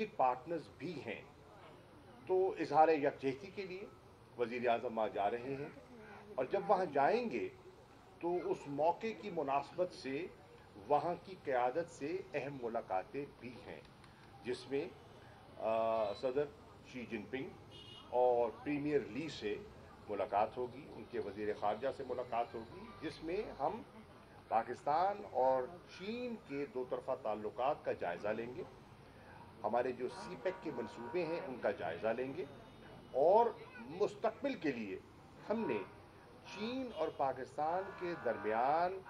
Strategic partners भी हैं। तो इजहार यकजहती के लिए वज़ीर आज़म वहाँ जा रहे हैं, और जब वहाँ जाएंगे तो उस मौके की मुनासबत से वहाँ की क़यादत से अहम मुलाकातें भी हैं, जिसमें सदर शी जिनपिंग और प्रीमियर ली से मुलाकात होगी, उनके वज़ीर ख़ारजा से मुलाकात होगी, जिसमें हम पाकिस्तान और चीन के दो तरफ़ा ताल्लुकात का जायज़ा लेंगे, हमारे जो सीपेक के मंसूबे हैं उनका जायज़ा लेंगे, और मुस्तक़बिल के लिए हमने चीन और पाकिस्तान के दरमियान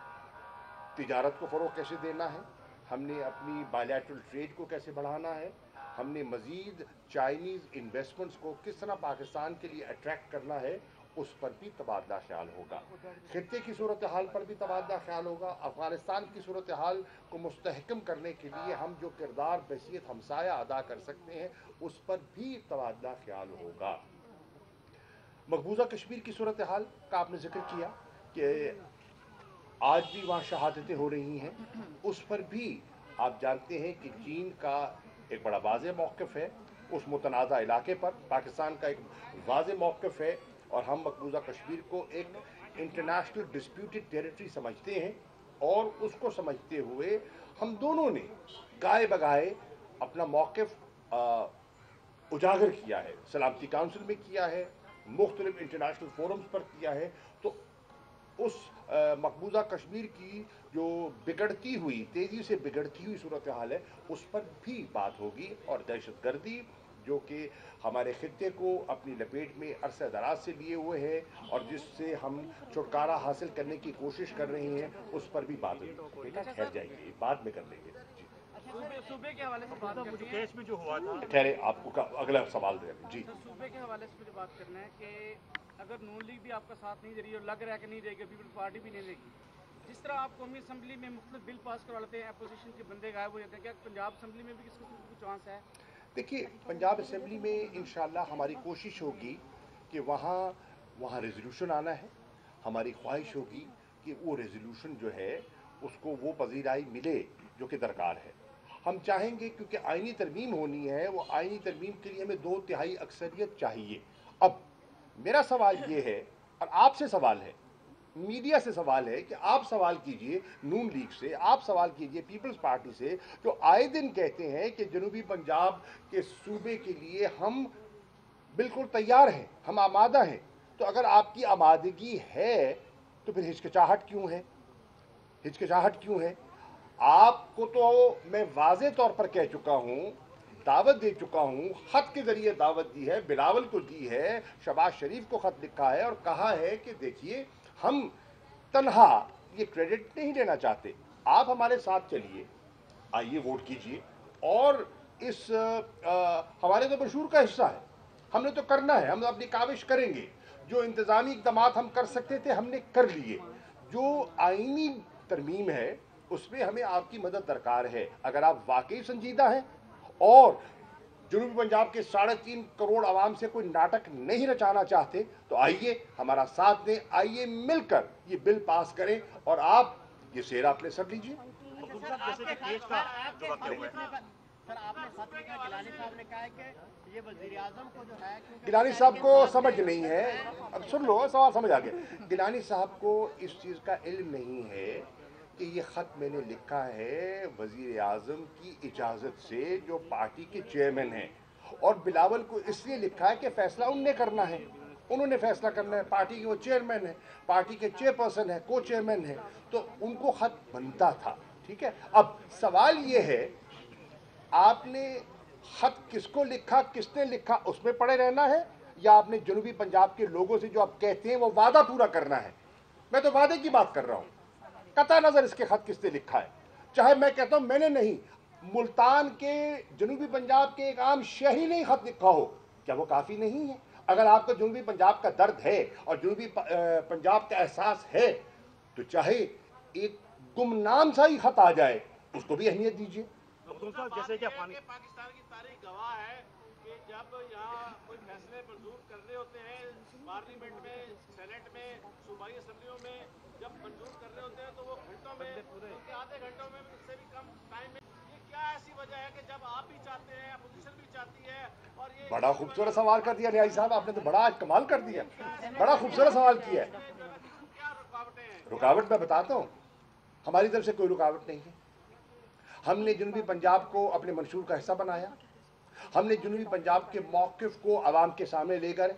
तिजारत को फ़रोग़ कैसे देना है, हमने अपनी बायलैटरल ट्रेड को कैसे बढ़ाना है, हमने मज़ीद चाइनीज़ इन्वेस्टमेंट्स को किस तरह पाकिस्तान के लिए अट्रैक्ट करना है, उस पर भी तबादला ख्याल होगा। खित्ते की सूरत हाल पर भी तबादला ख्याल होगा। अफ़गानिस्तान की सूरत हाल को मुस्तहकम करने के लिए हम जो किरदार बहसीत हमसाया अदा कर सकते हैं, उस पर भी तबादला ख्याल होगा। मकबूजा कश्मीर की सूरत हाल का आपने जिक्र किया कि आज भी वहाँ शहादतें हो रही हैं, उस पर भी आप जानते हैं कि चीन का एक बड़ा वाज़ेह मौक़िफ़ है उस मुतनाज़ा इलाके पर, पाकिस्तान का एक वाज़ेह मौक़िफ़ है, और हम मकबूजा कश्मीर को एक इंटरनेशनल डिस्प्यूटेड टेरिटरी समझते हैं, और उसको समझते हुए हम दोनों ने गाए बगाए अपना मौक़िफ़ उजागर किया है, सलामती काउंसिल में किया है, मुख्तलिफ इंटरनेशनल फोरम्स पर किया है। तो उस मकबूजा कश्मीर की जो बिगड़ती हुई, तेज़ी से बिगड़ती हुई सूरत हाल है, उस पर भी बात होगी, और दहशत गर्दी जो कि हमारे खित्ते को अपनी लपेट में अरसे दराज से लिए हुए है और जिससे हम छुटकारा हासिल करने की कोशिश कर रहे हैं, उस पर भी बात होगी। बेटा ठहर जाइए, बाद में कर लेंगे। जी, सूबे के हवाले से बात करनी है, केस में जो हुआ था, ठहरे, आपको अगला सवाल दे। जी, सूबे के हवाले से मुझे बात करना है कि अगर नून लीग भी आपका साथ नहीं दे रही और लग रहा है कि नहीं देगी, पीपल्स पार्टी भी नहीं देगी, जिस तरह आप कौमी असम्बली में मुख्तलिफ बिल पास करवा लेते हैं, अपोजिशन के बंदे गायब हो जाते हैं, क्या पंजाब असम्बली में भी किस किस्म की चांस है? देखिए, पंजाब असम्बली में इंशाअल्लाह हमारी कोशिश होगी कि वहाँ रेजोल्यूशन आना है। हमारी ख्वाहिश होगी कि वो रेजोल्यूशन जो है उसको वो पजीराई मिले जो कि दरकार है। हम चाहेंगे, क्योंकि आइनी तरमीम होनी है, वो आइनी तरमीम के लिए हमें 2/3 अक्सरियत चाहिए। अब मेरा सवाल ये है, और आपसे सवाल है, मीडिया से सवाल है, कि आप सवाल कीजिए नून लीग से, आप सवाल कीजिए पीपल्स पार्टी से, जो आए दिन कहते हैं कि जनूबी पंजाब के सूबे के लिए हम बिल्कुल तैयार हैं, हम आमादा हैं। तो अगर आपकी आमादगी है तो फिर हिचकिचाहट क्यों है? हिचकिचाहट क्यों है? आपको तो मैं वाज़े तौर पर कह चुका हूं, दावत दे चुका हूं, खत के जरिए दावत दी है, बिलावल को दी है, शहबाज शरीफ को खत लिखा है और कहा है कि देखिए, हम तन्हा ये क्रेडिट नहीं लेना चाहते, आप हमारे साथ चलिए, आइए वोट कीजिए, और इस हमारे तो मशहूर का हिस्सा है, हमने तो करना है, हम अपनी काविश करेंगे, जो इंतजामी इकदाम हम कर सकते थे हमने कर लिए। जो आईनी तरमीम है उसमें हमें आपकी मदद दरकार है। अगर आप वाकई संजीदा हैं और जनूबी पंजाब के 3.5 करोड़ आवाम से कोई नाटक नहीं रचाना चाहते, तो आइए हमारा साथ दें, आइए मिलकर ये बिल पास करें, और आप ये सेरा अपने सर लीजिए। सर, आपने खत लिखा, गिलानी साहब ने कहा है कि ये वजीर आजम को जो है, गिलानी साहब को समझ नहीं है, अब सुन लो, सवाल समझ आ गया। गिलानी साहब को इस चीज़ का इल्म नहीं है कि ये ख़त मैंने लिखा है वज़ीर आज़म की इजाज़त से, जो पार्टी के चेयरमैन हैं, और बिलावल को इसलिए लिखा है कि फ़ैसला उनने करना है, उन्होंने फैसला करना है, पार्टी के वो चेयरमैन है, पार्टी के चेयरपर्सन है, को चेयरमैन है, तो उनको ख़त बनता था। ठीक है, अब सवाल ये है, आपने खत किसको लिखा, किसने लिखा, उसमें पड़े रहना है, या आपने जनूबी पंजाब के लोगों से जो आप कहते हैं वो वादा पूरा करना है? मैं तो वादे की बात कर रहा हूं, कता नजर इसके खत किसने लिखा है। चाहे मैं कहता हूं मैंने नहीं, मुल्तान के जनूबी पंजाब के एक आम शहरी ने खत लिखा हो, क्या वो काफी नहीं है? अगर आपको जनूबी पंजाब का दर्द है और जनूबी पंजाब का एहसास है, तो चाहे एक गुमनाम सा ही खत आ जाए, उसको भी अहमियत दीजिए। जैसे कि पाकिस्तान की तारीख गवाह है कि जब यहाँ कोई फैसले मंजूर करने होते हैं पार्लियामेंट में, सेनेट में, सूबाई असम्बलियों में, जब मंजूर कर रहे होते हैं तो वो घंटों में, उनके आधे घंटों में से भी कम टाइम में, ये क्या ऐसी वजह है कि जब आप भी चाहते हैं, अपोजिशन जाती है और ये बड़ा खूबसूरत सवाल कर दिया न्यायी साहब, आपने तो बड़ा आज कमाल कर दिया, बड़ा खूबसूरत सवाल किया है। क्या रुकावटें हैं? रुकावट मैं बताता हूँ, हमारी तरफ से कोई रुकावट नहीं है। हमने जनूबी पंजाब को अपने मंशूर का हिस्सा बनाया, हमने जनूबी पंजाब के मौक़िफ़ को आवाम के सामने ले गए,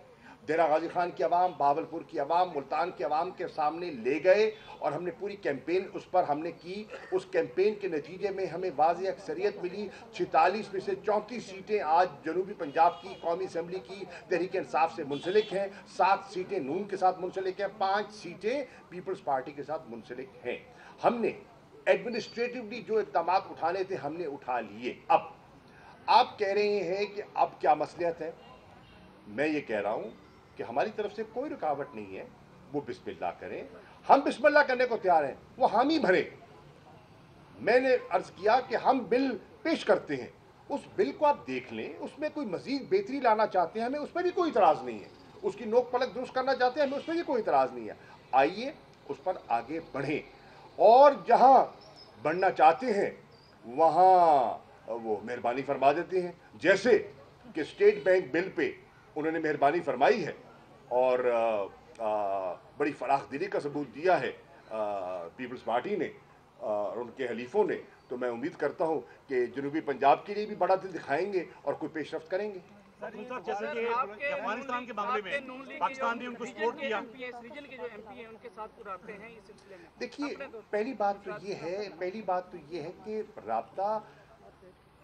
देरा गाजी खान की आवाम, बावलपुर की आवाम, मुल्तान की आवाम के सामने ले गए और हमने पूरी कैंपेन उस पर हमने की। उस कैंपेन के नतीजे में हमें वाज़ेह अक्सरियत मिली। 46 में से 34 सीटें आज जनूबी पंजाब की कौमी असम्बली की तहरीक इंसाफ से मुंसलिक हैं, 7 सीटें नून के साथ मुंसलिक हैं, 5 सीटें पीपल्स पार्टी के साथ मुंसलिक हैं। हमने एडमिनिस्ट्रेटिवली जो इक़दाम उठाने थे हमने उठा लिए। अब आप कह रहे हैं कि अब क्या मसलियत है, मैं ये कह रहा हूँ कि हमारी तरफ से कोई रुकावट नहीं है, वो बिस्मिल्लाह करें, हम बिस्मिल्लाह करने को तैयार हैं, वो हामी भरे। मैंने अर्ज किया कि हम बिल पेश करते हैं, उस बिल को आप देख लें, उसमें कोई मजीद बेहतरी लाना चाहते हैं हमें उस पर भी कोई इतराज़ नहीं है, उसकी नोक पलक दुरुस्त करना चाहते हैं हमें उस पर भी कोई इतराज़ नहीं है। आइए उस पर आगे बढ़ें और जहाँ बढ़ना चाहते हैं वहाँ वो मेहरबानी फरमा देते हैं। जैसे कि स्टेट बैंक बिल पे उन्होंने मेहरबानी फरमाई है और बड़ी फराख दिली का सबूत दिया है पीपल्स पार्टी ने और उनके हलीफों ने, तो मैं उम्मीद करता हूँ कि जनूबी पंजाब के लिए भी बड़ा दिल दिखाएंगे और कोई पेशरफ्त करेंगे। जैसे कि अफगानिस्तान के मामले में पाकिस्तान ने उनको सपोर्ट किया। रीजन के जो एमपी हैं उनके साथ रबते हैं इस सिलसिले में। देखिए, पहली बात तो ये है कि राब्ता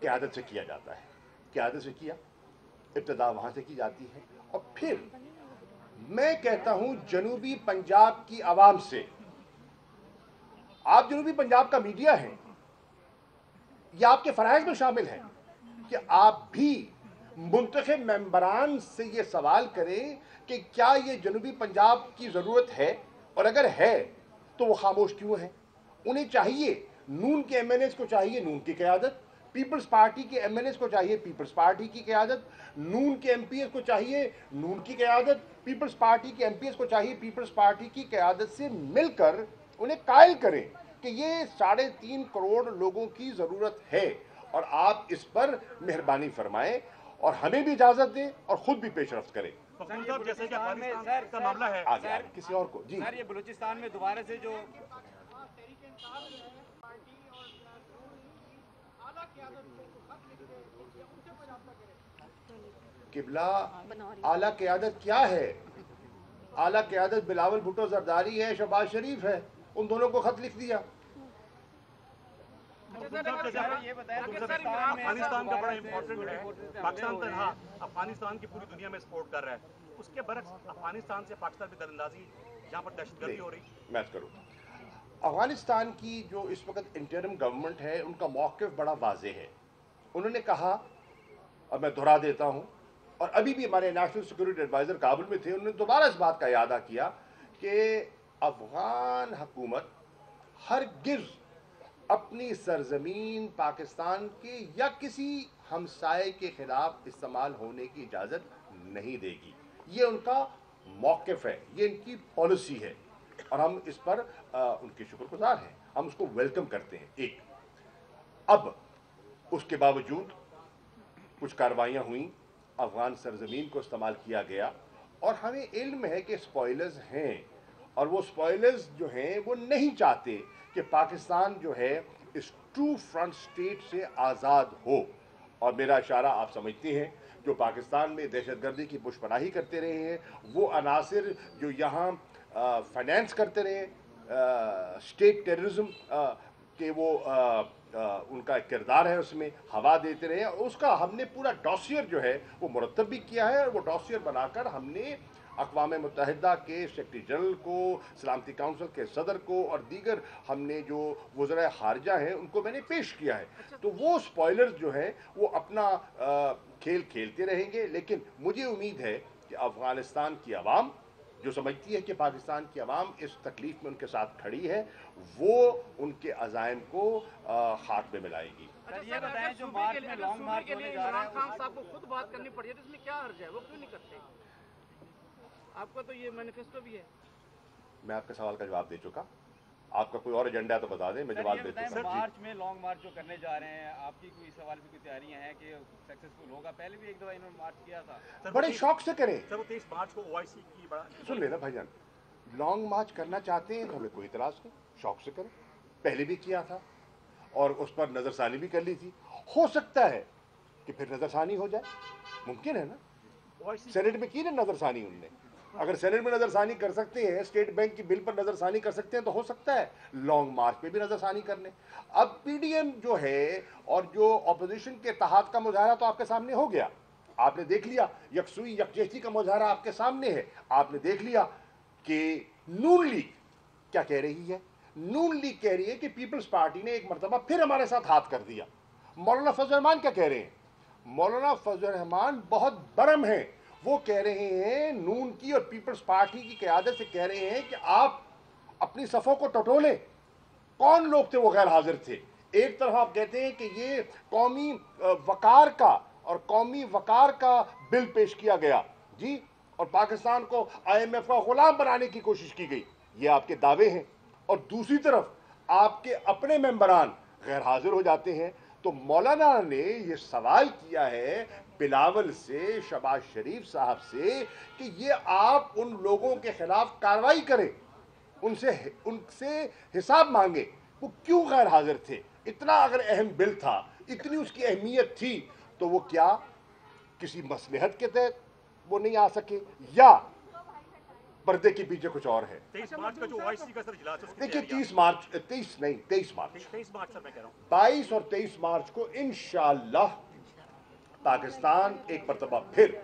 क़यादत से किया जाता है, क़यादत से किया, इब्तिदा वहाँ से की जाती है और फिर मैं कहता हूँ जनूबी पंजाब की आवाम से, आप जनूबी पंजाब का मीडिया है, ये आपके फ़राइज़ में शामिल है कि आप भी मुंतखब मेंबरान से ये सवाल करें कि क्या ये जनूबी पंजाब की ज़रूरत है, और अगर है तो वो खामोश क्यों है। उन्हें चाहिए, नून के एमएनएस को चाहिए नून की क़यादत, पीपल्स पार्टी के एमएनएस को चाहिए पीपल्स पार्टी की क़यादत, नून के एमपीएस को चाहिए नून की क़यादत, पीपल्स पार्टी के एमपीएस को चाहिए पीपल्स पार्टी की क़यादत से मिलकर उन्हें कायल करें कि ये 3.5 करोड़ लोगों की ज़रूरत है और आप इस पर मेहरबानी फरमाएं और हमें भी इजाज़त दें और ख़ुद भी पेशरफ्त करें। जैसे कि अफगानिस्तान का मामला है, आगे किसी और को जी सर ये बलूचिस्तान में दोबारा से जो किबला आला क़यादत क्या है? आला क़यादत बिलावल भुट्टो जरदारी है, शहबाज शरीफ है, उन दोनों को खत लिख दिया। ये बताया अफगानिस्तान का बड़ा इंपॉर्टेंट है, पाकिस्तान तनहा अफगानिस्तान की पूरी दुनिया में सपोर्ट कर रहा है, उसके बरक्स अफगानिस्तान से पाकिस्तान की दरअंदाजी जहाँ पर दहशतगर्दी हो रही। मैं करूँ, अफगानिस्तान की जो इस वक्त इंटरिम गवर्नमेंट है उनका मौक़िफ़ बड़ा वाज़ेह है। उन्होंने कहा, और मैं दोहरा देता हूँ, और अभी भी हमारे नेशनल सिक्योरिटी एडवाइज़र काबुल में थे, उन्होंने दोबारा इस बात का यादा किया कि अफ़गान हुकूमत हरगिज़ अपनी सरजमीन पाकिस्तान के या किसी हमसाये के ख़िलाफ़ इस्तेमाल होने की इजाज़त नहीं देगी। ये उनका मौक़िफ़ है, ये इनकी पॉलिसी है और हम इस पर उनके शुक्रगुज़ार हैं, हम उसको वेलकम करते हैं। एक अब उसके बावजूद कुछ कार्रवाइयाँ हुई, अफ़गान सरजमीन को इस्तेमाल किया गया और हमें इल्म है कि स्पॉयलर्स हैं और वो स्पॉयलर्स जो हैं वो नहीं चाहते कि पाकिस्तान जो है इस ट्रू फ्रंट स्टेट से आज़ाद हो। और मेरा इशारा आप समझते हैं, जो पाकिस्तान में दहशतगर्दी की पुशपनाही करते रहे हैं, वो अनासिर जो यहाँ फाइनेंस करते रहे, स्टेट टेररिज्म के वो उनका किरदार है, उसमें हवा देते रहे, उसका हमने पूरा डॉसियर जो है वो मुरतब भी किया है और वो डॉसियर बनाकर हमने अक़वाम मुत्तहिदा के सेक्रेटरी जनरल को, सलामती काउंसिल के सदर को और दीगर हमने जो वज़राए ख़ारिजा हैं उनको मैंने पेश किया है। तो वो स्पॉयलर्स जो हैं वो अपना खेल खेलते रहेंगे, लेकिन मुझे उम्मीद है कि अफ़गानिस्तान की आवाम जो समझती है कि पाकिस्तान की आवाम इस तकलीफ़ में उनके साथ खड़ी है, वो उनके अज़ाइम को खाक में मिलाएगी। ये बताएं जो मार्च में लॉन्ग मार्च होने जा रहा है, इमरान खान साहब को खुद बात करनी पड़ी है, तो इसमें क्या हर्ज है, वो क्यों नहीं करते? आपका तो ये मैनिफेस्टो भी है। मैं आपके सवाल का जवाब दे चुका। आपका कोई और एजेंडा है तो बता दें, मैं जवाब देता हूँ। मार्च में लॉन्ग मार्च जो करने जा रहे हैं, आपकी कोई इस सवाल की तैयारियां हैं कि सक्सेसफुल होगा? पहले भी एक दफा इन्होंने मार्च किया था। बड़े शौक से करें। सर वो 23 मार्च को ओआईसी की बड़ा सुन लेना भाईजान, लॉन्ग मार्च करना चाहते हैं तो हमें कोई इतराज नहीं, शौक से करें। पहले भी किया था और उस पर नजरसानी भी कर ली थी। हो सकता है कि फिर नजरसानी हो जाए, मुमकिन है ना। सेनेट में की ना नजरसानी उनने, अगर सेनेट में नजरसानी कर सकते हैं, स्टेट बैंक की बिल पर नजरसानी कर सकते हैं, तो हो सकता है लॉन्ग मार्च पे भी नजरसानी कर लें। अब पीडीएम जो है और जो ऑपोजिशन के इत्तेहाद का मुजाहरा तो आपके सामने हो गया, आपने देख लिया, यकसुई यकजहती का मुजाहरा आपके सामने है। आपने देख लिया कि नून लीग क्या कह रही है। नून लीग कह रही है कि पीपल्स पार्टी ने एक मरतबा फिर हमारे साथ हाथ कर दिया। मौलाना फजल रहमान क्या कह रहे हैं? मौलाना फजल रहमान बहुत बरम हैं, वो कह रहे हैं नून की और पीपल्स पार्टी की क़यादत से कह रहे हैं कि आप अपनी सफ़ों को टटोलें। कौन लोग थे वो गैर हाजिर थे? एक तरफ आप कहते हैं कि ये कौमी वकार का और कौमी वकार का बिल पेश किया गया जी, और पाकिस्तान को IMF का गुलाम बनाने की कोशिश की गई, ये आपके दावे हैं। और दूसरी तरफ आपके अपने मेंबरान गैर हाजिर हो जाते हैं। तो मौलाना ने ये सवाल किया है बिलावल से, शहबाज शरीफ साहब से, कि ये आप उन लोगों के खिलाफ कार्रवाई करें, उनसे हिसाब मांगे, वो क्यों गैर हाजिर थे। इतना अगर अहम बिल था, इतनी उसकी अहमियत थी, तो वो क्या किसी मसलहत के तहत वो नहीं आ सके, या पर्दे के पीछे कुछ और है? 23 मार्च का जो ओआईसी का सर इजलास है उसकी देखिए, तैयारियां। 23 मार्च 23 मार्च 23 मार्च सर मैं कह रहा हूँ 22 और 23 मार्च को इंशाअल्लाह पाकिस्तान एक मरतबा फिर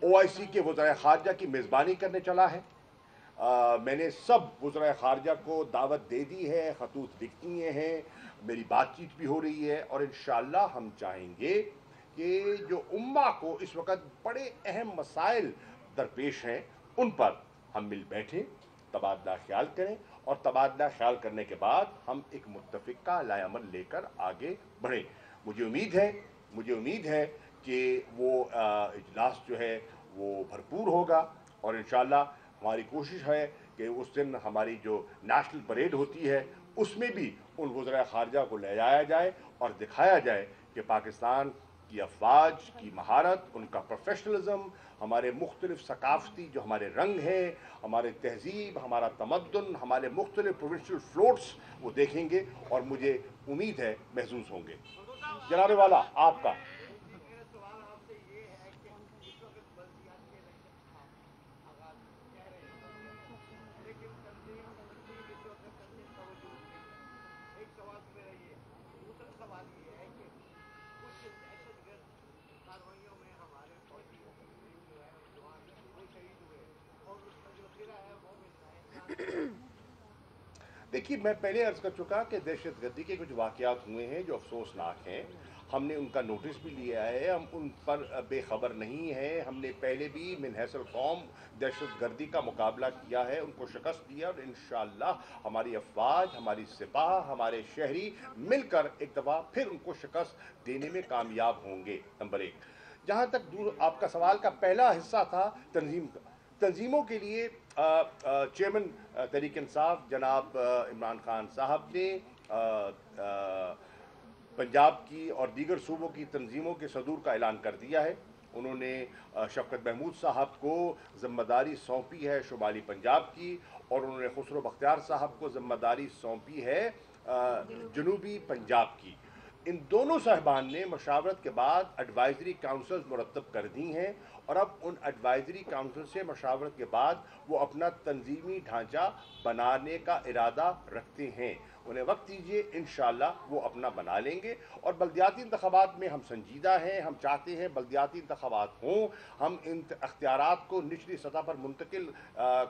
ओआईसी के वज़ीर ख़ारजा की मेज़बानी करने चला है। मैंने सब वज़ीर ख़ारजा को दावत दे दी है, खतूत लिख दिए हैं, मेरी बातचीत भी हो रही है, और इंशाअल्लाह हम चाहेंगे कि जो उम्मा को इस वक्त बड़े अहम मसाइल दरपेश हैं, उन पर हम मिल बैठें, तबादला ख्याल करें, और तबादला ख्याल करने के बाद हम एक मुत्तफ़िका लाएअमल लेकर आगे बढ़ें। मुझे उम्मीद है कि वो इजलास जो है वो भरपूर होगा, और इंशाअल्लाह हमारी कोशिश है कि उस दिन हमारी जो नेशनल परेड होती है उसमें भी उन वज़ीर ख़ारजा को ले जाया जाए और दिखाया जाए कि पाकिस्तान की अफवाज की महारत, उनका प्रोफेशनलिज्म, हमारे मुख्तलिफ सकाफ़ती जो हमारे रंग हैं, हमारे तहजीब, हमारा तमद्दुन, हमारे मुख्तलिफ प्रोविंशियल फ्लोट्स वो देखेंगे और मुझे उम्मीद है महसूस होंगे। जनाब वाला आपका देखिए, मैं पहले अर्ज कर चुका कि दहशतगर्दी के कुछ वाक़यात हुए हैं जो अफसोसनाक हैं। हमने उनका नोटिस भी लिया है, हम उन पर बेखबर नहीं हैं। हमने पहले भी मिन हैसल कौम दहशतगर्दी का मुकाबला किया है, उनको शिकस्त दिया, और इंशाअल्लाह हमारी अफवाज, हमारी सिपाह, हमारे शहरी मिलकर एक दफ़ा फिर उनको शिकस्त देने में कामयाब होंगे। नंबर एक। जहाँ तक आपका सवाल का पहला हिस्सा था तंजीमों के लिए चेयरमैन तहरीक इंसाफ जनाब इमरान खान साहब ने पंजाब की और दीगर सूबों की तंजीमों के सदूर का ऐलान कर दिया है। उन्होंने शफकत महमूद साहब को ज़िम्मेदारी सौंपी है शुमाली पंजाब की, और उन्होंने खुसरो बख्तियार साहब को ज़िम्मेदारी सौंपी है जनूबी पंजाब की। इन दोनों साहबान ने मशावरत के बाद एडवाइजरी काउंसिल्स मुरतब कर दी हैं, और अब उन एडवाइजरी काउंसिल से मशावरत के बाद वो अपना तंजीमी ढांचा बनाने का इरादा रखते हैं। उन्हें वक्त दीजिए, इंशाअल्लाह वो अपना बना लेंगे। और बल्दियाती इंतखाबात में हम संजीदा हैं, हम चाहते हैं बल्दियाती इंतखाबात हों, हम इन अख्तियारात को निचली सतह पर मुंतकिल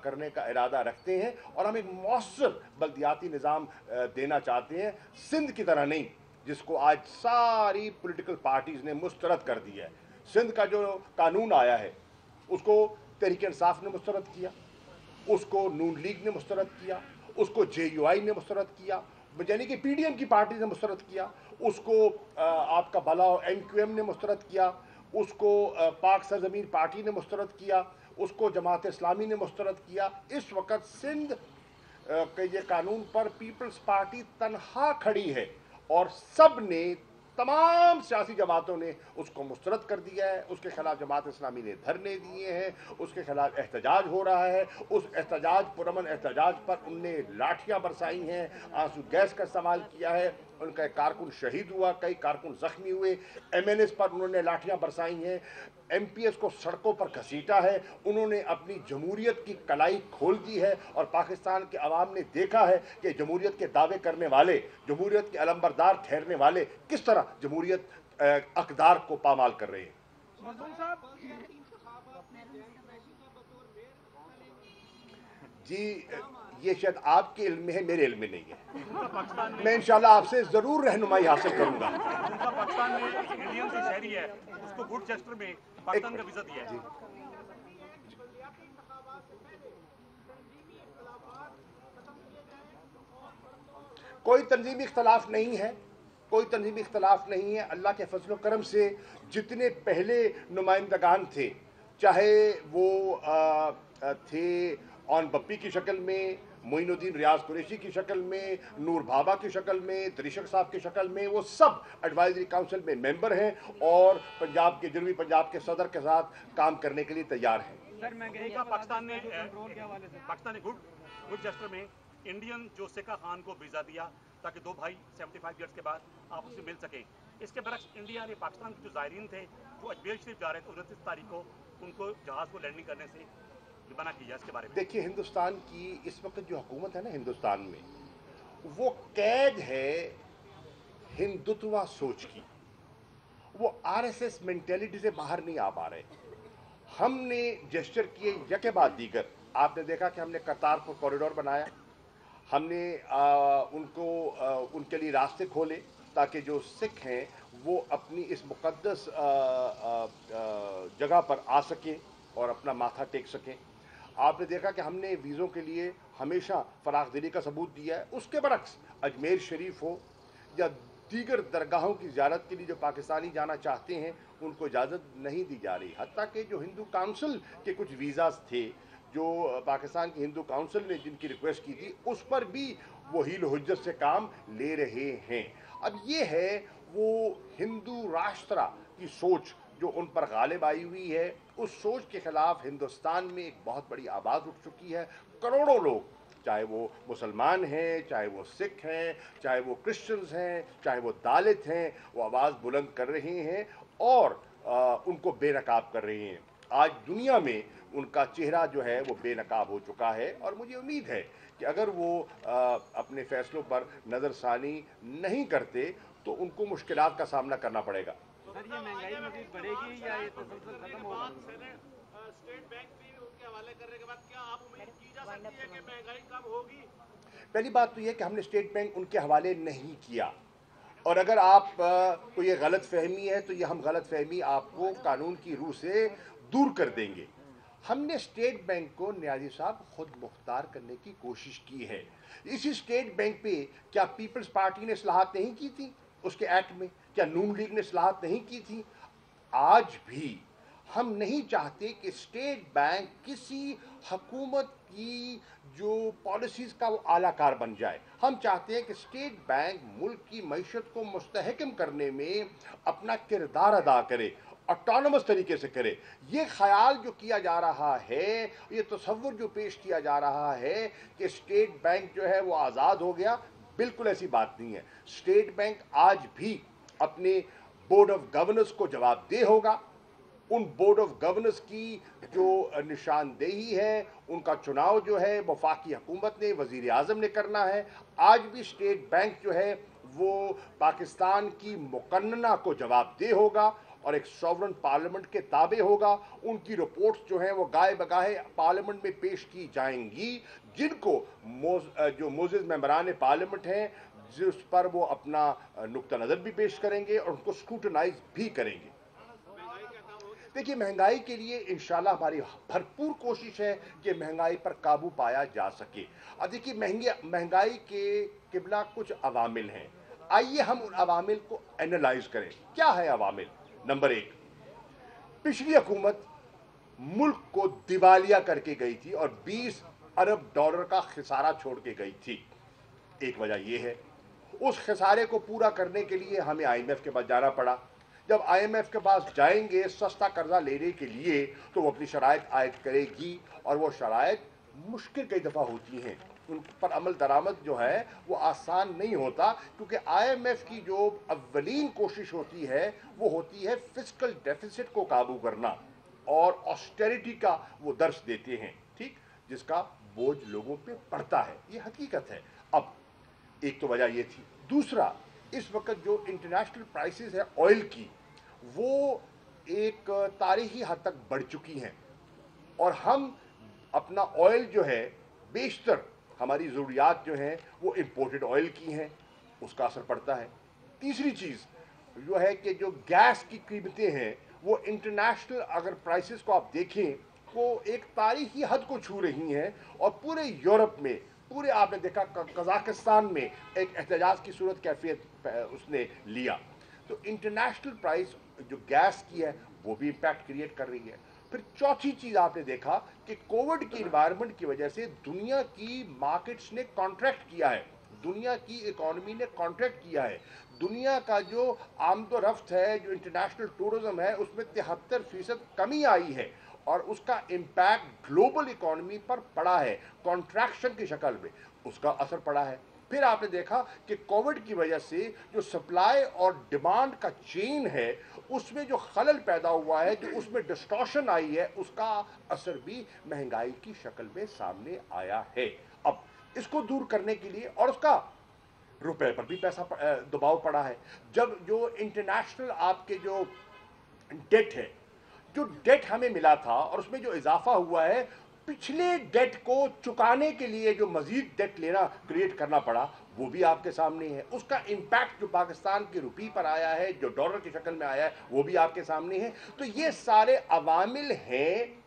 करने का इरादा रखते हैं, और हम एक मौसर बल्दियाती निज़ाम देना चाहते हैं, सिंध की तरह नहीं जिसको आज सारी पॉलिटिकल पार्टीज़ ने मुस्तरद कर दिया है। सिंध का जो कानून आया है उसको तहरीक इंसाफ ने मुस्तरद किया, उसको नून लीग ने मुस्तरद किया, उसको JUI ने मुस्तरद किया, यानी कि PDM की पार्टी ने मुस्तरद किया, उसको आपका भला MQM ने मुस्तरद किया, उसको पाक सरजमीन पार्टी ने मुस्तरद किया, उसको जमात इस्लामी ने मुस्तरद किया। इस वक्त सिंध कि ये कानून पर पीपल्स पार्टी तनहा खड़ी है और सब ने, तमाम सियासी जमातों ने उसको मुस्तरद कर दिया है। उसके खिलाफ जमात इस्लामी ने धरने दिए हैं, उसके खिलाफ एहतजाज हो रहा है। उस एहतजाज, पुरअमन एहतजाज पर उनने लाठियां बरसाई हैं, आंसू गैस का इस्तेमाल किया है। उनका एक कारकुन शहीद हुआ, कई कारकुन जख्मी हुए। MNS पर उन्होंने लाठियां बरसाई हैं, MPS को सड़कों पर घसीटा है। उन्होंने अपनी जमहूरियत की कलाई खोल दी है और पाकिस्तान के अवाम ने देखा है कि जमहूरियत के दावे करने वाले, जमहूरियत के अलंबरदार ठहरने वाले किस तरह जमहूरियत अकदार को पामाल कर रहे हैं। जी, ये शायद आपके इल्म में है, मेरे इल्म में नहीं है। मैं इंशाल्लाह आपसे जरूर रहनुमाई हासिल करूंगा। उनका पाकिस्तान में इंडियन से शहरी है, उसको गुड जेस्टर में पाकिस्तान का वीजा दिया है। कोई तंजीमी इख्तलाफ नहीं है, कोई तंजीमी इख्तलाफ नहीं है। अल्लाह के फजल करम से जितने पहले नुमाइंदगान थे, चाहे वो थे ऑन बप्पी की शक्ल में, मोइनुद्दीन रियाज कुरैशी की शक्ल में, नूर भाभा की शक्ल में, दरिशक साहब की शक्ल में, वो सब एडवाइजरी काउंसिल में मेंबर हैं और पंजाब के, जनूबी पंजाब के सदर के साथ काम करने के लिए तैयार हैं। पाकिस्तान ने गुड जेस्टर में इंडियन जो सेका खान को वीजा दिया ताकि दो भाई 75 ईयर्स के बाद आपस में मिल सके। इसके बरक्स इंडिया ने पाकिस्तान के जो ज़ायरीन थे जो अजमेर शरीफ जा रहे थे 29 तारीख को, उनको जहाज़ को लैंडिंग करने से मना किया। इसके बारे में देखिए, हिंदुस्तान की इस वक्त जो हुकूमत है ना हिंदुस्तान में, वो कैद है हिंदुत्व सोच की। वो RSS मेंटेलिटी से बाहर नहीं आ पा रहे। हमने जेस्चर किए यके बाद दीगर। आपने देखा कि हमने करतारपुर कॉरिडोर बनाया, हमने उनके लिए रास्ते खोले ताकि जो सिख हैं वो अपनी इस मुकद्दस जगह पर आ सकें और अपना माथा टेक सकें। आपने देखा कि हमने वीज़ों के लिए हमेशा फराखदिली का सबूत दिया है। उसके बरक्स अजमेर शरीफ हो या दीगर दरगाहों की ज़ियारत के लिए जो पाकिस्तानी जाना चाहते हैं उनको इजाज़त नहीं दी जा रही। हत्ता कि जो हिंदू काउंसिल के कुछ वीज़ाज थे जो पाकिस्तान की हिंदू काउंसिल ने जिनकी रिक्वेस्ट की थी, उस पर भी वो हील हुज्जत से काम ले रहे हैं। अब ये है वो हिंदू राष्ट्र की सोच जो उन पर गालिब आई हुई है। उस सोच के खिलाफ हिंदुस्तान में एक बहुत बड़ी आवाज़ उठ चुकी है। करोड़ों लोग, चाहे वो मुसलमान हैं, चाहे वो सिख हैं, चाहे वो क्रिश्चियंस हैं, चाहे वो दालित हैं, वो आवाज़ बुलंद कर रहे हैं और उनको बेनकाब कर रहे हैं। आज दुनिया में उनका चेहरा जो है वो बेनकाब हो चुका है और मुझे उम्मीद है कि अगर वो अपने फैसलों पर नज़रसानी नहीं करते तो उनको मुश्किलात का सामना करना पड़ेगा। सर, ये महंगाई मज़ीद बढ़ेगी या ये तसलसल खत्म होगा? स्टेट बैंक भी उनके हवाले करने के बाद क्या आप उम्मीद की जा सकती है कि महंगाई कम होगी? पहली बात तो ये कि हमने स्टेट बैंक उनके हवाले नहीं किया, और अगर आप को ये गलत फहमी है तो ये हम गलत फहमी आपको कानून की रूह से दूर कर देंगे। हमने स्टेट बैंक को न्याजी साहब खुद मुख्तार करने की कोशिश की है। इसी स्टेट बैंक पे क्या पीपल्स पार्टी ने इस्लाहात नहीं की थी उसके एक्ट में? क्या नून लीग ने इस्लाहात नहीं की थी? आज भी हम नहीं चाहते कि स्टेट बैंक किसी हुकूमत की जो पॉलिसीज़ का वो आलाकार बन जाए। हम चाहते हैं कि स्टेट बैंक मुल्क की मईशत को मुस्तहकम करने में अपना किरदार अदा करे, ऑटोनमस तरीके से करे। ये ख्याल जो किया जा रहा है, ये तसव्वुर जो पेश किया जा रहा है कि स्टेट बैंक जो है वो आज़ाद हो गया, बिल्कुल ऐसी बात नहीं है। स्टेट बैंक आज भी अपने बोर्ड ऑफ गवर्नर्स को जवाबदेह होगा। उन बोर्ड ऑफ गवर्नर्स की जो निशानदेही है, उनका चुनाव जो है वफाकी हुकूमत ने, वज़ीर आज़म ने करना है। आज भी स्टेट बैंक जो है वो पाकिस्तान की मुकन्नना को जवाबदेह होगा और एक सॉवरन पार्लियामेंट के ताबे होगा। उनकी रिपोर्ट्स जो हैं वो गाए बगाए पार्लियामेंट में पेश की जाएंगी, जिनको जो मोजिज़ मेंबरान पार्लियामेंट हैं जिस पर वो अपना नुक्ता नज़र भी पेश करेंगे और उनको स्क्रूटनाइज भी करेंगे। देखिए, महंगाई के लिए इंशाल्लाह हमारी भरपूर कोशिश है कि महंगाई पर काबू पाया जा सके। अब देखिए, महंगाई के किबला कुछ अवामिल हैं। आइए हम उन अवामिल को एनालाइज करें। क्या है अवामिल? नंबर एक, पिछली हुकूमत मुल्क को दिवालिया करके गई थी और 20 अरब डॉलर का खिसारा छोड़ के गई थी। एक वजह यह है। उस खिसारे को पूरा करने के लिए हमें IMF के पास जाना पड़ा। जब IMF के पास जाएंगे सस्ता कर्जा लेने के लिए तो वो अपनी शराइत आयद करेगी, और वो शराइत मुश्किल कई दफ़ा होती हैं, उन पर अमल दरामद जो है वो आसान नहीं होता, क्योंकि IMF की जो अव्वलीन कोशिश होती है वो होती है फिस्कल डेफिसिट को काबू करना, और ऑस्टेरिटी का वो दर्श देते हैं, ठीक, जिसका बोझ लोगों पे पड़ता है। ये हकीकत है। अब एक तो वजह ये थी। दूसरा, इस वक्त जो इंटरनेशनल प्राइसेस है ऑयल की, वो एक तारीखी हद तक बढ़ चुकी हैं, और हम अपना ऑयल जो है बेशतर हमारी ज़रूरियात जो हैं वो इंपोर्टेड ऑयल की हैं, उसका असर पड़ता है। तीसरी चीज़ जो है कि जो गैस की कीमतें हैं वो इंटरनेशनल अगर प्राइसेस को आप देखें वो एक तारीखी हद को छू रही हैं, और पूरे यूरोप में, पूरे आपने देखा कजाकिस्तान में एक एहतजाज की सूरत कैफियत उसने लिया। तो इंटरनेशनल प्राइस जो गैस की है वो भी इम्पैक्ट क्रिएट कर रही है। फिर चौथी चीज़ आपने देखा कि कोविड की इन्वायरमेंट की वजह से दुनिया की मार्केट्स ने कॉन्ट्रैक्ट किया है, दुनिया की इकोनॉमी ने कॉन्ट्रैक्ट किया है। दुनिया का जो आमदोरफ्त है, जो इंटरनेशनल टूरिज्म है, उसमें 73% कमी आई है, और उसका इम्पैक्ट ग्लोबल इकोनॉमी पर पड़ा है कॉन्ट्रैक्शन की शक्ल में, उसका असर पड़ा है। फिर आपने देखा कि कोविड की वजह से जो सप्लाई और डिमांड का चेन है उसमें जो खलल पैदा हुआ है, जो उसमें डिस्टॉर्शन आई है, उसका असर भी महंगाई की शक्ल में सामने आया है। अब इसको दूर करने के लिए, और उसका रुपए पर भी पैसा दबाव पड़ा है। जब जो इंटरनेशनल आपके जो डेट है, जो डेट हमें मिला था और उसमें जो इजाफा हुआ है, पिछले डेट को चुकाने के लिए जो मजीद डेट लेना क्रिएट करना पड़ा, वो भी आपके सामने है। उसका इम्पैक्ट जो पाकिस्तान की रुपी पर आया है, जो डॉलर की शक्ल में आया है, वो भी आपके सामने है। तो ये सारे अवामिल हैं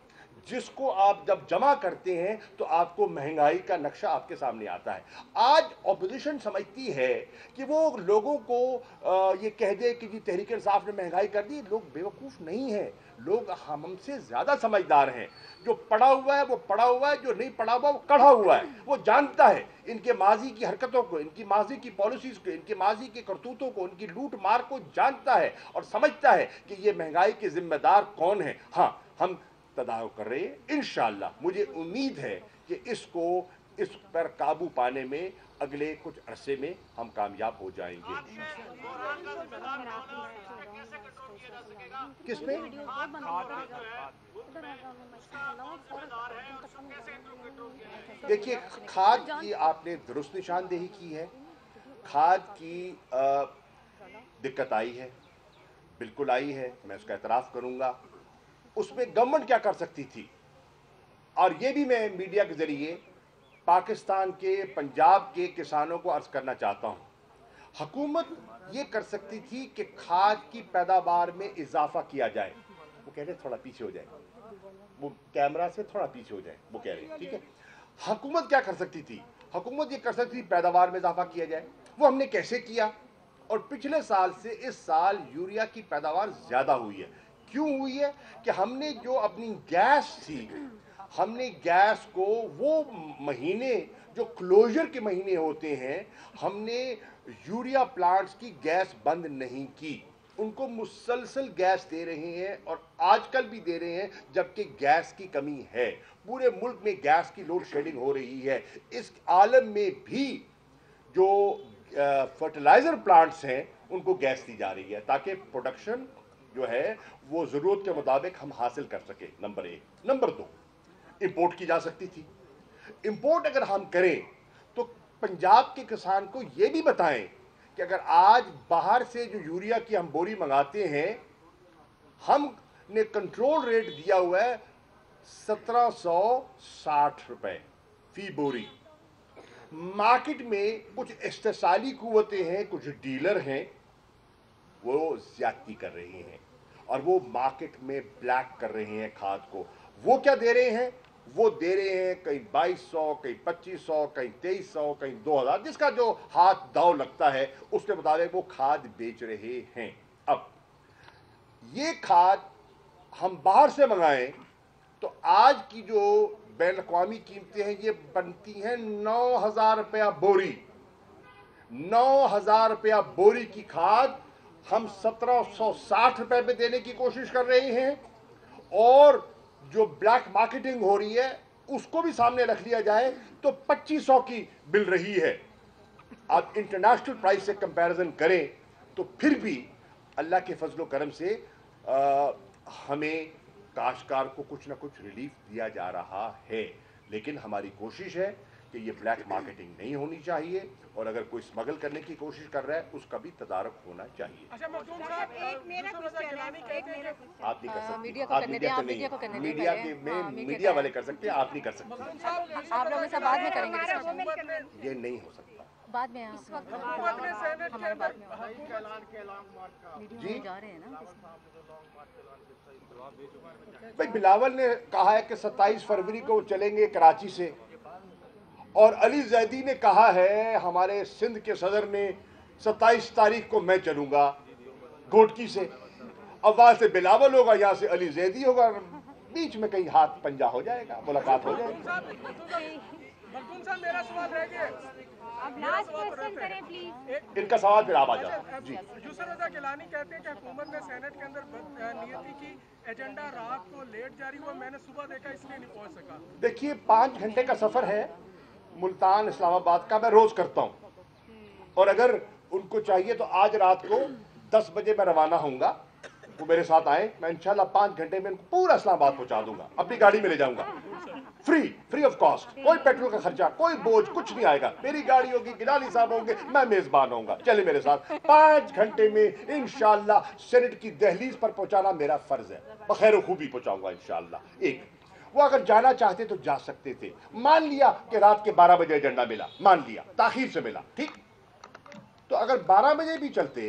जिसको आप जब जमा करते हैं तो आपको महंगाई का नक्शा आपके सामने आता है। आज ऑपोजिशन समझती है कि वो लोगों को ये कह दे कि जी तहरीक इंसाफ ने महंगाई कर दी। लोग बेवकूफ़ नहीं हैं, लोग हमसे ज़्यादा समझदार हैं। जो पढ़ा हुआ है वो पढ़ा हुआ है, जो नहीं पढ़ा हुआ वो कढ़ा हुआ है। वो जानता है इनके माजी की हरकतों को, इनकी माजी की पॉलिसीज़ को, इनके माजी के करतूतों को, इनकी लूट मार को जानता है, और समझता है कि ये महंगाई के जिम्मेदार कौन है। हाँ, हम तदारुक कर रहे हैं। इंशाअल्लाह मुझे उम्मीद है कि इस पर काबू पाने में अगले कुछ अरसे में हम कामयाब हो जाएंगे। किस पे? देखिए, खाद की आपने दुरुस्त निशानदेही की है। खाद की दिक्कत आई है, बिल्कुल आई है, मैं उसका एतराफ़ करूंगा। उसमें गवर्नमेंट क्या कर सकती थी, और ये भी मैं मीडिया के जरिए पाकिस्तान के पंजाब के किसानों को अर्ज करना चाहता हूँ। हुकूमत ये कर सकती थी कि खाद की पैदावार में इजाफा किया जाए। वो कह रहे थोड़ा पीछे हो जाए, वो कैमरा से थोड़ा पीछे हो जाए, वो कह रहे, ठीक है। हुकूमत क्या कर सकती थी? हुकूमत ये कर सकती थी पैदावार में इजाफा किया जाए। वो हमने कैसे किया? और पिछले साल से इस साल यूरिया की पैदावार ज़्यादा हुई है। क्यों हुई है? कि हमने जो अपनी गैस थी, हमने गैस को वो महीने जो क्लोजर के महीने होते हैं, हमने यूरिया प्लांट्स की गैस बंद नहीं की, उनको मुसलसल गैस दे रहे हैं, और आजकल भी दे रहे हैं, जबकि गैस की कमी है। पूरे मुल्क में गैस की लोड शेडिंग हो रही है। इस आलम में भी जो फर्टिलाइजर प्लांट्स हैं उनको गैस दी जा रही है, ताकि प्रोडक्शन जो है वो ज़रूरत के मुताबिक हम हासिल कर सके। नंबर 1। नंबर 2, इंपोर्ट की जा सकती थी। इंपोर्ट अगर हम करें तो पंजाब के किसान को ये भी बताएं कि अगर आज बाहर से जो यूरिया की हम बोरी मंगाते हैं, हमने कंट्रोल रेट दिया हुआ है 1760 रुपए फी बोरी। मार्केट में कुछ इस्तेसाली कुव्वतें हैं, कुछ डीलर हैं, वो ज्यादती कर रहे हैं, और वो मार्केट में ब्लैक कर रहे हैं खाद को। वो क्या दे रहे हैं? वो दे रहे हैं कहीं 2200, कहीं 2500, कहीं 2300, कहीं 2000, जिसका जो हाथ दाव लगता है उसके मुताबिक वो खाद बेच रहे हैं। अब ये खाद हम बाहर से मंगाएं तो आज की जो बैन अवी कीमतें हैं, ये बनती हैं 9,000 रुपया बोरी। 9,000 रुपया बोरी की खाद हम 1760 रुपए में देने की कोशिश कर रहे हैं, और जो ब्लैक मार्केटिंग हो रही है उसको भी सामने रख लिया जाए तो 2500 की मिल रही है। आप इंटरनेशनल प्राइस से कंपैरिजन करें तो फिर भी अल्लाह के फजलो करम से हमें काश्तकार को कुछ ना कुछ रिलीफ दिया जा रहा है, लेकिन हमारी कोशिश है कि ये ब्लैक मार्केटिंग नहीं होनी चाहिए, और अगर कोई स्मगल करने की कोशिश कर रहा है उसका भी तदारक होना चाहिए। अच्छा मखदूम साहब, आप नहीं कर सकते, मीडिया को आप करने मीडिया दें, को आप मीडिया को नहीं, करने दें मीडिया पहले। के हाँ, में मीडिया मीडिया का वाले कर सकते हैं, आप नहीं कर सकते। आप लोगों से बाद में करेंगे डिस्कशन, ये नहीं हो सकता। बाद में आप हमारे बाद में जी जा रहे हैं ना। भाई बिलावल ने कहा है कि 27 फरवरी को वो चलेंगे कराची से, और अली जैदी ने कहा है, हमारे सिंध के सदर ने, 27 तारीख को मैं चलूंगा घोटकी से। अब वहां से बिलावल होगा, यहाँ से अली जैदी होगा, बीच में कहीं हाथ पंजा हो जाएगा, मुलाकात हो जाएगी। मखदूम साहब मेरा सवाल रह गया, अब लास्ट क्वेश्चन करें प्लीज। इनका सवाल फिर आप आ जाओ जी। यूसुफ रजा गिलानी कहते हैं कि हुकूमत ने सेनेट के अंदर नियति की एजेंडा रात को लेट जारी हुआ, मैंने सुबह देखा इसलिए नहीं पहुंच सका। देखिए 5 घंटे का सफर है मुल्तान इस्लामाबाद का, मैं रोज करता हूँ, और अगर उनको चाहिए तो आज रात को 10 बजे मैं रवाना होऊंगा, वो मेरे साथ आए, मैं इंशाल्लाह 5 घंटे में उनको पूरा इस्लामाबाद पहुंचा दूंगा, अपनी गाड़ी में ले जाऊंगा, फ्री ऑफ कॉस्ट, कोई पेट्रोल का खर्चा, कोई बोझ, कुछ नहीं आएगा, मेरी गाड़ी होगी, गिलानी साहब होंगे, मैं मेजबान होऊंगा, चले मेरे साथ। 5 घंटे में इंशाल्लाह सेनेट की दहलीज पर पहुंचाना मेरा फर्ज है, बखैर खूबी पहुंचाऊंगा इंशाल्लाह। एक वो अगर जाना चाहते तो जा सकते थे, मान लिया कि रात के 12 बजे एजेंडा मिला, मान लिया ताखीर से मिला, ठीक, तो अगर 12 बजे भी चलते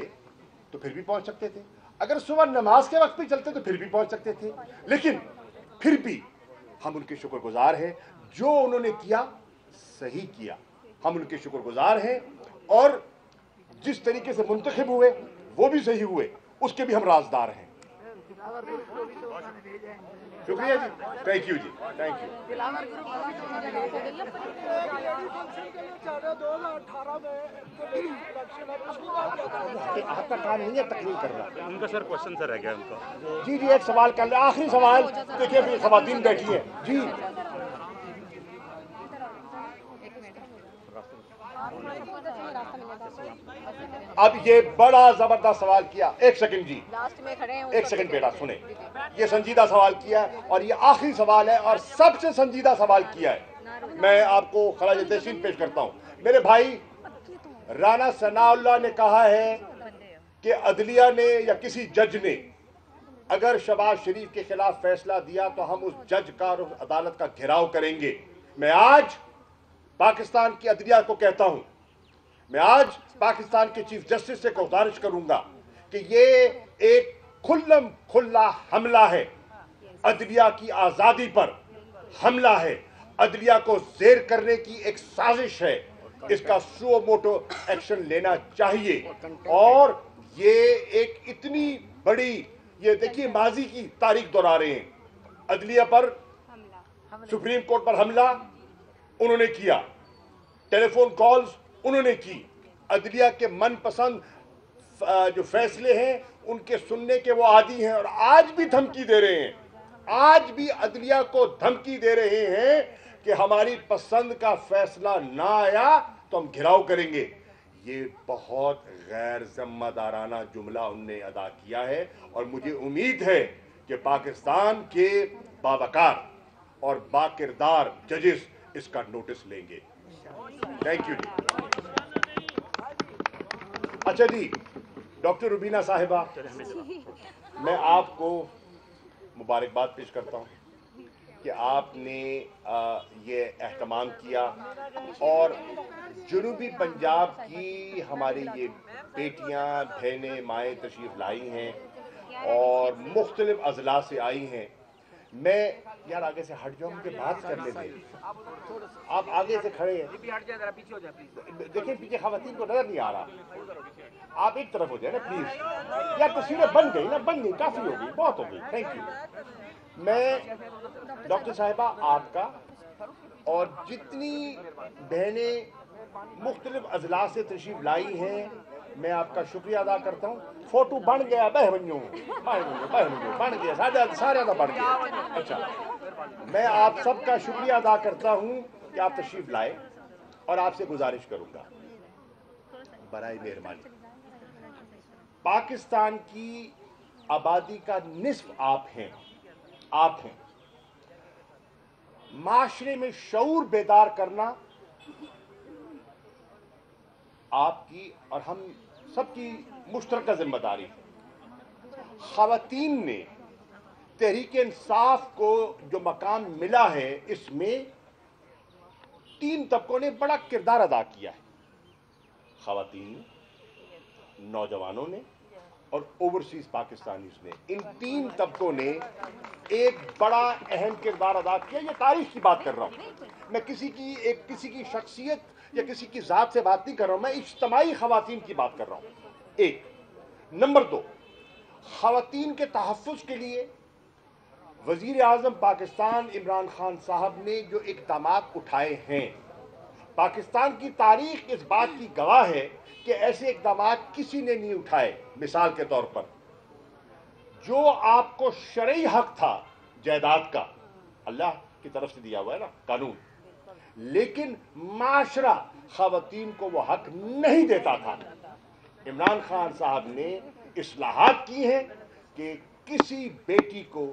तो फिर भी पहुंच सकते थे, अगर सुबह नमाज के वक्त भी चलते तो फिर भी पहुंच सकते थे, लेकिन फिर भी हम उनके शुक्रगुजार हैं, जो उन्होंने किया सही किया, हम उनके शुक्रगुजार हैं, और जिस तरीके से मुंतखब हुए वो भी सही हुए, उसके भी हम राजदार हैं। शुक्रिया जी, थैंक यू जी, थैंक यू। आपका काम नहीं है तकलीफ करना। उनका सर क्वेश्चन सर रह गया उनका। जी जी, एक सवाल कर ले, आखिरी सवाल। देखिए अभी खवातीन बैठी है जी। अब ये बड़ा जबरदस्त सवाल किया, एक सेकंड जी, लास्ट में खड़े हैं, एक सेकंड बेटा सुने, ये संजीदा सवाल किया है, और ये आखिरी सवाल है, और सबसे संजीदा सवाल किया है। मैं आपको खराज तहसीन पेश करता हूँ। मेरे भाई राना सनाउल्लाह ने कहा है कि अदलिया ने या किसी जज ने अगर शहबाज शरीफ के खिलाफ फैसला दिया तो हम उस जज का और उस अदालत का घेराव करेंगे। मैं आज पाकिस्तान की अदलिया को कहता हूं, मैं आज पाकिस्तान के चीफ जस्टिस से गुजारिश करूंगा कि ये एक खुल्लम खुल्ला हमला है, अदलिया की आजादी पर हमला है, अदलिया को जेर करने की एक साजिश है, इसका सुओ मोटो एक्शन लेना चाहिए। और ये एक इतनी बड़ी, ये देखिए माजी की तारीख दोहरा रहे हैं, अदलिया पर सुप्रीम कोर्ट पर हमला उन्होंने किया, टेलीफोन कॉल्स उन्होंने की, अदलिया के मनपसंद जो फैसले हैं उनके सुनने के वो आदी हैं, और आज भी धमकी दे रहे हैं, आज भी अदलिया को धमकी दे रहे हैं कि हमारी पसंद का फैसला ना आया तो हम घेराव करेंगे। ये बहुत गैर जिम्मेदाराना जुमला उनने अदा किया है, और मुझे उम्मीद है कि पाकिस्तान के बावकार और बाकिरदार जजेस इसका नोटिस लेंगे। थैंक यू जी। अच्छा जी, डॉक्टर रुबीना साहिबा, मैं आपको मुबारकबाद पेश करता हूँ कि आपने ये एहतमाम किया, और जनूबी पंजाब की हमारी ये बेटियां बहनें माएँ तशरीफ़ लाई हैं और मुख्तलिफ अजला से आई हैं। मैं यार आगे से हट जाऊँ, मुझे बात करने दें, आप आगे से खड़े हैं, देखिए पीछे खवातीन को नजर नहीं आ रहा, आप एक तरफ हो जाए ना प्लीज। यार तस्वीरें बन गई ना, बन गई, काफी हो गई, बहुत हो गई, थैंक यू। मैं डॉक्टर साहिबा आपका اور جتنی بہنیں مختلف اضلاع سے تشریف لائی ہیں میں آپ کا شکریہ ادا کرتا ہوں. فوٹو بن گیا بہ بنو بن گیا سارے بڑھ گیا. اچھا میں آپ سب کا شکریہ ادا کرتا ہوں کہ آپ تشریف لائے اور آپ سے گزارش کروں گا برائے مہربانی پاکستان کی آبادی کا نصف آپ ہیں معاشرے میں شعور بیدار کرنا آپ کی اور ہم سب کی مشترکہ ذمہ داری ہے. خواتین نے تحریک انصاف کو جو مقام ملا ہے اس میں 3 طبقوں نے بڑا کردار ادا کیا ہے. خواتین نے, نوجوانوں نے اور اوورسیز پاکستانیز نے. ان 3 طبقوں نے ایک بڑا اہم کردار ادا کیا. یہ تاریخ کی بات کر رہا ہوں میں, کسی کی شخصیت یا کسی کی ذات سے بات نہیں کر رہا ہوں, میں اجتماعی خواتین کی بات کر رہا ہوں. 1 نمبر 2 خواتین کے تحفظ کے لیے وزیر اعظم پاکستان عمران خان صاحب نے جو اقدامات اٹھائے ہیں, پاکستان کی تاریخ اس بات کی گواہ ہے کہ ایسے اقدامات کسی نے نہیں اٹھائے. مثال کے طور پر جو آپ کو شرعی حق تھا جائیداد کا, اللہ کی طرف سے دیا ہوا ہے نا قانون, لیکن معاشرہ خواتین کو وہ حق نہیں دیتا تھا. عمران خان صاحب نے اصلاحات کی ہیں کہ کسی بیٹی کو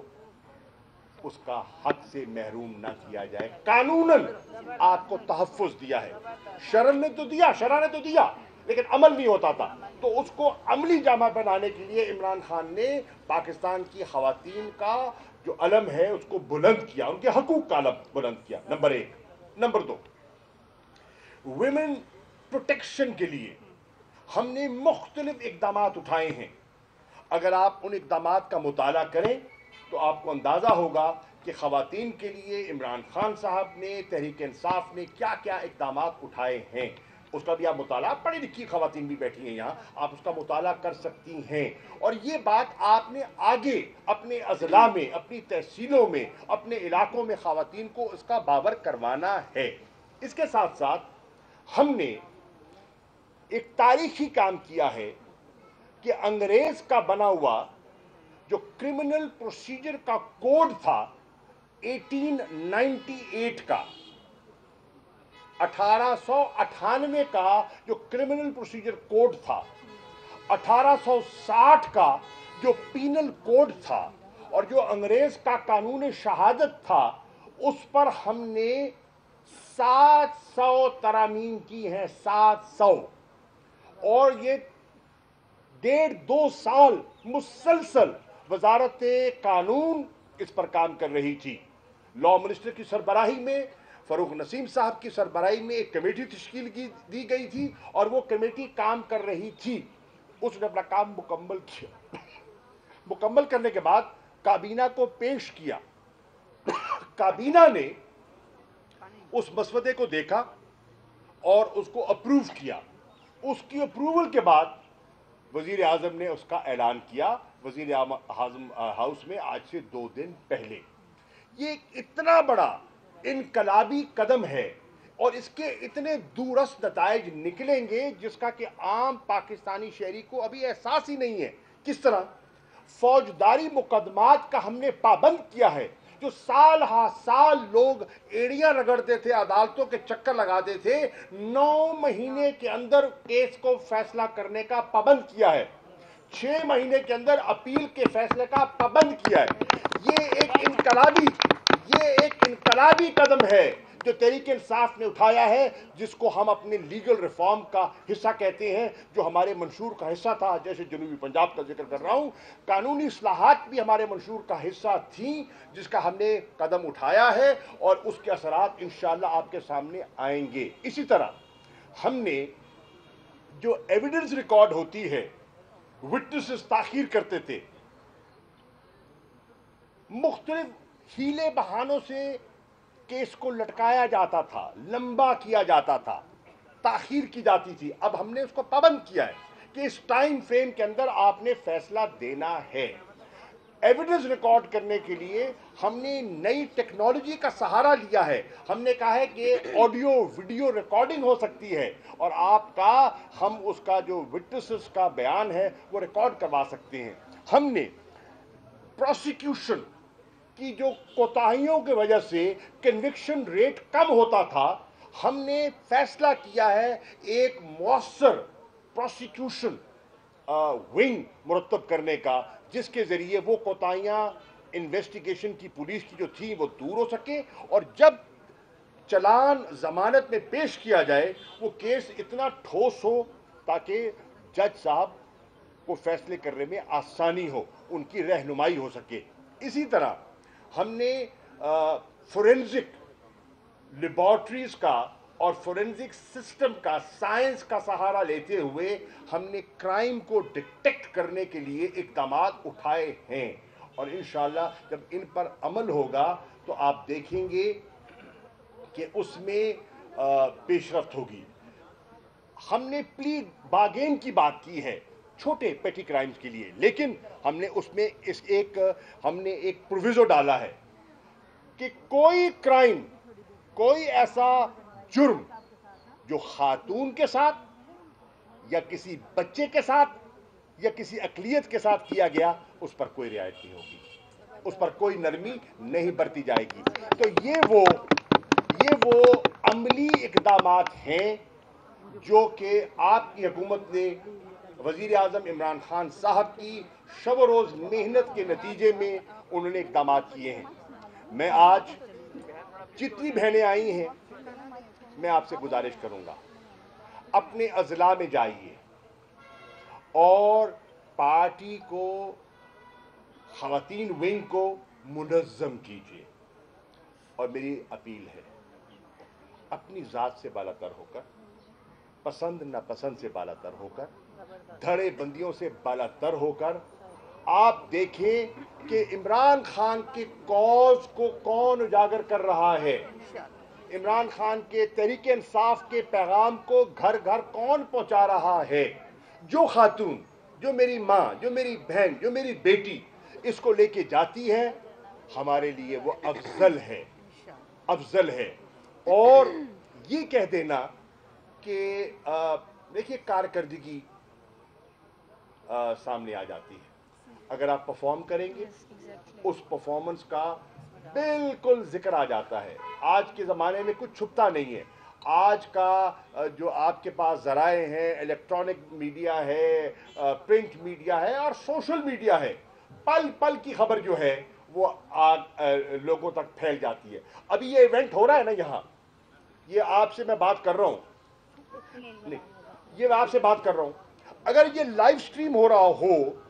اس کا حق سے محروم نہ کیا جائے. قانوناً آپ کو تحفظ دیا ہے, شرع نے تو دیا لیکن عمل نہیں ہوتا تھا. تو اس کو عملی جامہ بنانے کے لیے عمران خان نے پاکستان کی خواتین کا جو علم ہے اس کو بلند کیا, ان کے حقوق کا علم بلند کیا. نمبر 1. نمبر 2 ویمن پروٹیکشن کے لیے ہم نے مختلف اقدامات اٹھائے ہیں. اگر آپ ان اقدامات کا مطالعہ کریں تو آپ کو اندازہ ہوگا کہ خواتین کے لیے عمران خان صاحب نے, تحریک انصاف نے کیا کیا اقدامات اٹھائے ہیں. اس کا بھی آپ مطالعہ, پڑھی لکھی خواتین بھی بیٹھی ہیں یہاں, آپ اس کا مطالعہ کر سکتی ہیں. اور یہ بات آپ نے آگے اپنے اضلاع میں, اپنی تحصیلوں میں, اپنے علاقوں میں خواتین کو اس کا باور کروانا ہے. اس کے ساتھ ساتھ ہم نے ایک تاریخی کام کیا ہے کہ انگریز کا بنا ہوا جو کرمنل پروسیجر کا کوڈ تھا 1898 کا, 1898 کا جو کرمنل پروسیجر کوڈ تھا, 1860 کا جو پینل کوڈ تھا, اور جو انگریز کا قانون شہادت تھا, اس پر ہم نے 700 ترامیم کی ہیں. 700. اور یہ 1.5-2 سال مسلسل وزارت قانون اس پر کام کر رہی تھی. لا منسٹر کی سربراہی میں, فاروق نسیم صاحب کی سربراہی میں ایک کمیٹی تشکیل دی گئی تھی اور وہ کمیٹی کام کر رہی تھی. اس نے اپنا کام مکمل کیا. مکمل کرنے کے بعد کابینہ کو پیش کیا. کابینہ نے اس مسودے کو دیکھا اور اس کو اپروو کیا. اس کی اپروول کے بعد وزیر اعظم نے اس کا اعلان کیا وزیر اعظم ہاؤس میں آج سے 2 دن پہلے. یہ اتنا بڑا انقلابی قدم ہے اور اس کے اتنے دورست نتائج نکلیں گے جس کا کہ عام پاکستانی شہری کو ابھی احساس ہی نہیں ہے. کس طرح فوجداری مقدمات کا ہم نے پابند کیا ہے. جو سال ہا سال لوگ ایڑیاں رگڑتے تھے, عدالتوں کے چکر لگاتے تھے, 9 مہینے کے اندر کیس کو فیصلہ کرنے کا پابند کیا ہے. 6 مہینے کے اندر اپیل کے فیصلے کا پابند کیا ہے. یہ ایک انقلابی قدم ہے جو تحریک انصاف نے اٹھایا ہے, جس کو ہم اپنے لیگل ریفارم کا حصہ کہتے ہیں, جو ہمارے منشور کا حصہ تھا. جیسے جنوبی پنجاب کا ذکر کر رہا ہوں, قانونی اصلاحات بھی ہمارے منشور کا حصہ تھیں جس کا ہم نے قدم اٹھایا ہے اور اس کے اثرات انشاءاللہ آپ کے سامنے آئیں گے. اسی طرح ہم نے جو ایویڈنس ریکارڈ ہوتی ہے, وٹنسز تاخیر کرتے تھے, مختلف ہیلے بہانوں سے کیس کو لٹکایا جاتا تھا, لمبا کیا جاتا تھا, تاخیر کی جاتی تھی. اب ہم نے اس کو پابند کیا ہے کہ اس ٹائم فریم کے اندر آپ نے فیصلہ دینا ہے. एविडेंस रिकॉर्ड करने के लिए हमने नई टेक्नोलॉजी का सहारा लिया है। हमने कहा है कि ऑडियो वीडियो रिकॉर्डिंग हो सकती है और आपका हम उसका जो विटनेसेस का बयान है वो रिकॉर्ड करवा सकते हैं। हमने प्रोसिक्यूशन की जो कोताहियों की वजह से कन्विक्शन रेट कम होता था, हमने फैसला किया है एक मौसर प्रोसिक्यूशन विंग मुरतब करने का, जिसके जरिए वो कोताहियां इन्वेस्टिगेशन की पुलिस की जो थी वो दूर हो सके और जब चलान जमानत में पेश किया जाए वो केस इतना ठोस हो ताकि जज साहब को फैसले करने में आसानी हो, उनकी रहनुमाई हो सके। इसी तरह हमने फोरेंसिक लेबोरेटरीज का और फोरेंसिक सिस्टम का, साइंस का सहारा लेते हुए हमने क्राइम को डिटेक्ट करने के लिए इक़दामात उठाए हैं और इंशाअल्लाह जब इन पर अमल होगा तो आप देखेंगे कि उसमें पेशरफ्त होगी। हमने प्ली बार्गेन की बात की है छोटे पेटी क्राइम्स के लिए, लेकिन हमने उसमें हमने एक प्रोविजो डाला है कि कोई क्राइम, कोई ऐसा जुर्म जो खातून के साथ या किसी बच्चे के साथ या किसी अक़लियत के साथ किया गया, उस पर कोई रियायत नहीं होगी, उस पर कोई नरमी नहीं बरती जाएगी। तो ये वो अमली इक़दामात हैं जो कि आपकी हुकूमत ने वज़ीर आज़म इमरान खान साहब की शब रोज़ मेहनत के नतीजे में उन्होंने इक़दामात किए हैं। मैं आज जितनी बहनें आई हैं, मैं आपसे गुजारिश करूंगा अपने अज़ला में जाइए और पार्टी को, ख़वातीन विंग को मुनज़्ज़म कीजिए और मेरी अपील है अपनी ज़ात से बालातर होकर, पसंद नापसंद से बालातर होकर, धड़े बंदियों से बालातर होकर आप देखें कि इमरान खान के कॉज को कौन उजागर कर रहा है, इमरान खान के तहरीक इंसाफ के पैगाम को घर घर कौन पहुंचा रहा है। जो खातून, जो मेरी माँ, जो मेरी बहन, जो मेरी बेटी इसको लेके जाती है, हमारे लिए वो अफजल है। और ये कह देना कि देखिए कारकर्दगी सामने आ जाती है, अगर आप परफॉर्म करेंगे उस परफॉर्मेंस का बिल्कुल जिक्र आ जाता है। आज के ज़माने में कुछ छुपता नहीं है। आज का जो आपके पास ज़राए हैं, इलेक्ट्रॉनिक मीडिया है, प्रिंट मीडिया है और सोशल मीडिया है, पल पल की खबर जो है वो लोगों तक फैल जाती है। अभी ये इवेंट हो रहा है ना, यहाँ ये आपसे मैं बात कर रहा हूँ, नहीं ये मैं आपसे बात कर रहा हूँ, अगर ये लाइव स्ट्रीम हो रहा हो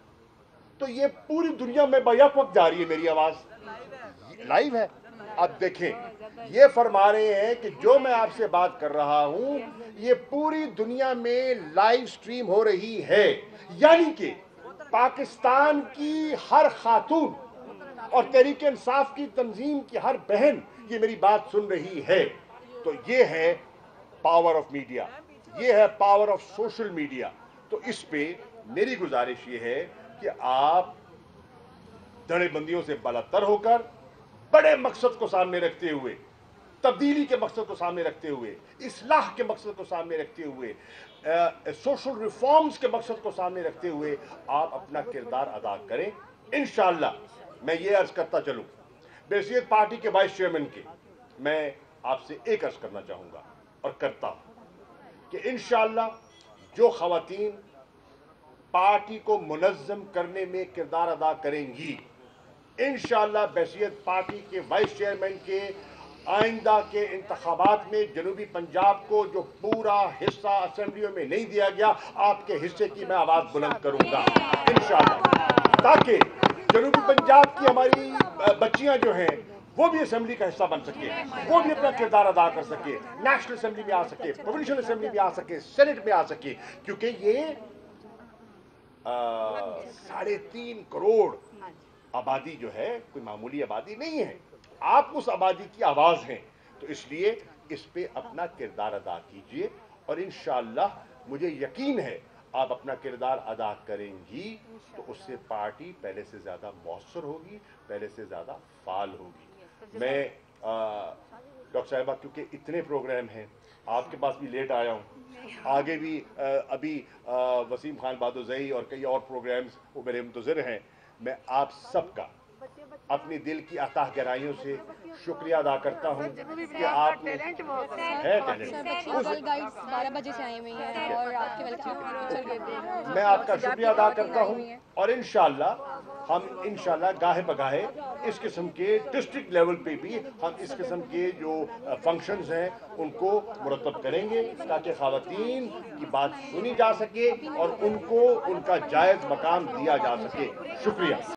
तो ये पूरी दुनिया में बैक वक्त जा रही है, मेरी आवाज लाइव है। अब देखें, ये फरमा रहे हैं कि जो मैं आपसे बात कर रहा हूं ये पूरी दुनिया में लाइव स्ट्रीम हो रही है, यानी कि पाकिस्तान की हर खातून और तहरीक इंसाफ की तंजीम की हर बहन ये मेरी बात सुन रही है। तो ये है पावर ऑफ मीडिया, ये है पावर ऑफ सोशल मीडिया। तो इस पे मेरी गुजारिश ये है कि आप धड़ेबंदियों से बालातर होकर, बड़े मकसद को सामने रखते हुए, तब्दीली के मकसद को सामने रखते हुए, इस्लाह के मकसद को सामने रखते हुए, सोशल रिफॉर्म्स के मकसद को सामने रखते हुए आप अपना किरदार अदा करें। इंशाअल्लाह मैं ये अर्ज करता चलूं, बेसियत पार्टी के वाइस चेयरमैन के मैं आपसे एक अर्ज करना चाहूंगा और करता हूं कि इंशाअल्लाह जो खवातीन पार्टी को मुनज़्ज़म करने में किरदार अदा करेंगी, इंशाअल्लाह बैसियत पार्टी के वाइस चेयरमैन के आइंदा के इंतखाबात में जनूबी पंजाब को जो पूरा हिस्सा असेंबलियों में नहीं दिया गया, आपके हिस्से की मैं आवाज़ बुलंद करूंगा इंशाअल्लाह, ताकि जनूबी पंजाब की हमारी बच्चियां जो हैं वो भी असेंबली का हिस्सा बन सके, वो भी अपना किरदार अदा कर सके, नेशनल असेंबली में आ सके, प्रोविंशियल असेंबली में आ सके, सेनेट में आ सके, क्योंकि ये 3.5 करोड़ आबादी जो है कोई मामूली आबादी नहीं है। आप उस आबादी की आवाज हैं, तो इसलिए इस पे अपना किरदार अदा कीजिए और इंशाअल्लाह मुझे यकीन है آپ اپنا کردار ادا کریں گی تو اس سے پارٹی پہلے سے زیادہ مؤثر ہوگی، پہلے سے زیادہ فعال ہوگی۔ میں ڈاکٹر صاحبہ کیونکہ اتنے پروگرام ہیں، آپ کے پاس بھی لیٹ آیا ہوں، آگے بھی ابھی وسیم خان بادوزئی اور کئی اور پروگرامز وہ میرے منتظر ہیں، میں آپ سب کا اپنی دل کی اتاہ گہرائیوں سے شکریہ ادا کرتا ہوں کہ آپ نے ٹیلنٹ 12 بجے سے آئی ہوئی ہیں اور آپ کے ویلکم میں آپ کا شکریہ ادا کرتا ہوں، اور انشاءاللہ ہم انشاءاللہ گاہے بگاہے اس قسم کے ڈسٹرکٹ لیول پہ بھی ہم اس قسم کے جو فنکشنز ہیں ان کو مرتب کریں گے تاکہ خواتین کی بات سنی جا سکے اور ان کو ان کا جائز مقام دیا جا سکے۔ شکریہ۔